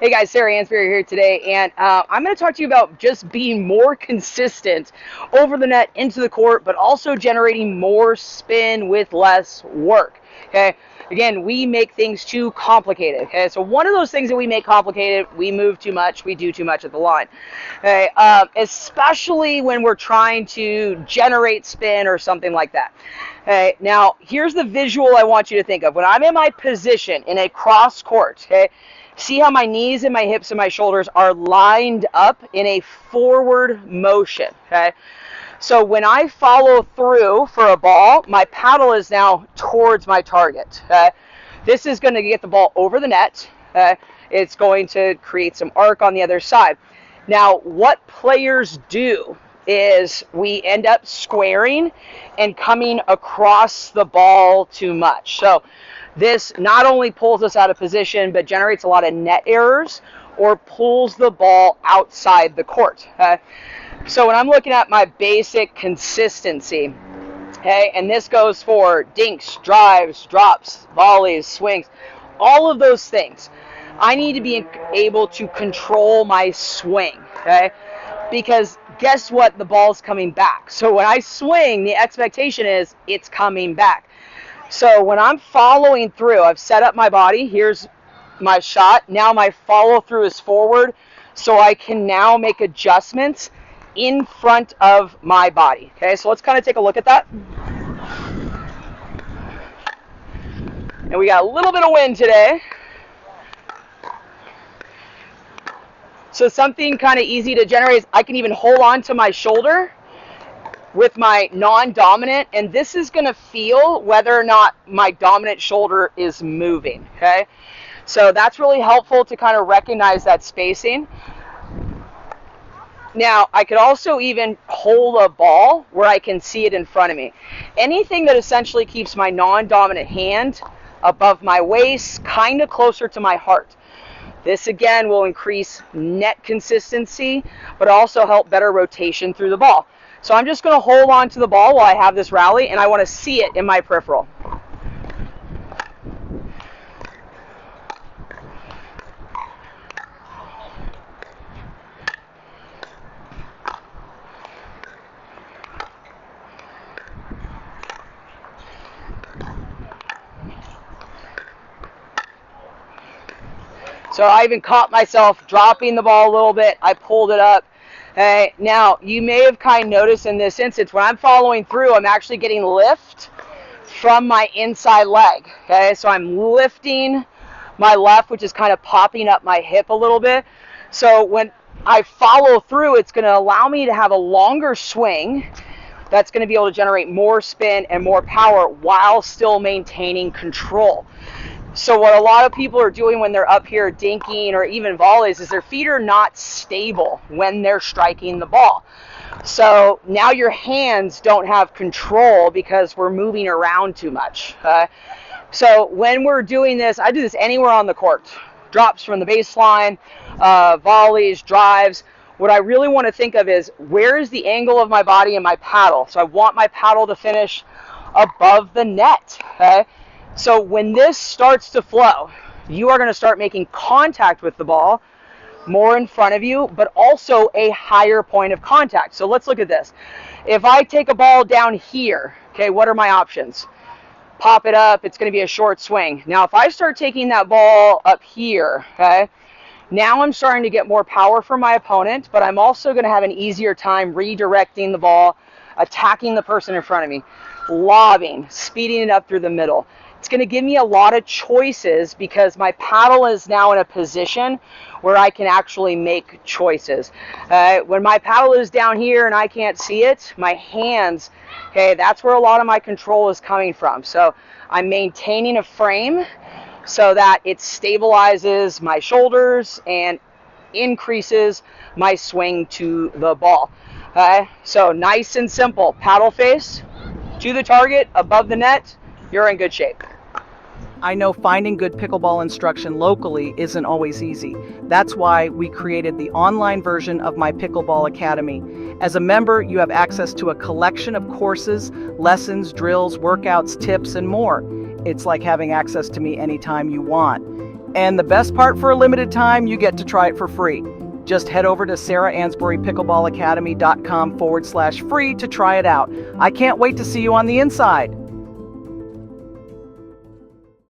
Hey guys, Sarah Ansboury here today, and I'm going to talk to you about just being more consistent over the net into the court, but also generating more spin with less work. Okay, again, we make things too complicated. Okay, so one of those things that we make complicated, we move too much, we do too much at the line. Okay, especially when we're trying to generate spin or something like that. Okay, now here's the visual I want you to think of. When I'm in my position in a cross court, okay, see how my knees and my hips and my shoulders are lined up in a forward motion, okay? So when I follow through for a ball, my paddle is now towards my target, okay? This is going to get the ball over the net. It's going to create some arc on the other side. Now, what players do is we end up squaring and coming across the ball too much. So this not only pulls us out of position, but generates a lot of net errors or pulls the ball outside the court. So when I'm looking at my basic consistency, okay, and this goes for dinks, drives, drops, volleys, swings, all of those things, I need to be able to control my swing, okay? Because guess what? The ball's coming back. So when I swing, the expectation is it's coming back. So when I'm following through, I've set up my body. Here's my shot. Now my follow through is forward. So I can now make adjustments in front of my body. Okay, so let's kind of take a look at that. And we got a little bit of wind today. So something kind of easy to generate is I can even hold on to my shoulder with my non-dominant, and this is going to feel whether or not my dominant shoulder is moving, okay? So that's really helpful to kind of recognize that spacing. Now, I could also even hold a ball where I can see it in front of me. Anything that essentially keeps my non-dominant hand above my waist, kind of closer to my heart. This, again, will increase net consistency, but also help better rotation through the ball. So I'm just going to hold on to the ball while I have this rally, and I want to see it in my peripheral. So I even caught myself dropping the ball a little bit. I pulled it up. Now, you may have kind of noticed in this instance, when I'm following through, I'm actually getting lift from my inside leg. Okay, so I'm lifting my left, which is kind of popping up my hip a little bit. So when I follow through, it's going to allow me to have a longer swing that's going to be able to generate more spin and more power while still maintaining control. So what a lot of people are doing when they're up here dinking or even volleys is their feet are not stable when they're striking the ball. So now your hands don't have control because we're moving around too much. So when we're doing this, I do this anywhere on the court. Drops from the baseline, volleys, drives. What I really want to think of is where is the angle of my body and my paddle? So I want my paddle to finish above the net. Okay? So when this starts to flow, you are going to start making contact with the ball more in front of you, but also a higher point of contact. So let's look at this. If I take a ball down here, okay, what are my options? Pop it up, it's going to be a short swing. Now, if I start taking that ball up here, okay, now I'm starting to get more power from my opponent, but I'm also going to have an easier time redirecting the ball, attacking the person in front of me, lobbing, speeding it up through the middle. It's going to give me a lot of choices because my paddle is now in a position where I can actually make choices. When my paddle is down here and I can't see it, my hands, okay, that's where a lot of my control is coming from. So I'm maintaining a frame so that it stabilizes my shoulders and increases my swing to the ball. So nice and simple. Paddle face to the target, above the net, you're in good shape. I know finding good pickleball instruction locally isn't always easy. That's why we created the online version of my Pickleball Academy. As a member, you have access to a collection of courses, lessons, drills, workouts, tips, and more. It's like having access to me anytime you want. And the best part, for a limited time, you get to try it for free. Just head over to SarahAnsburyPickleballAcademy.com/free to try it out. I can't wait to see you on the inside.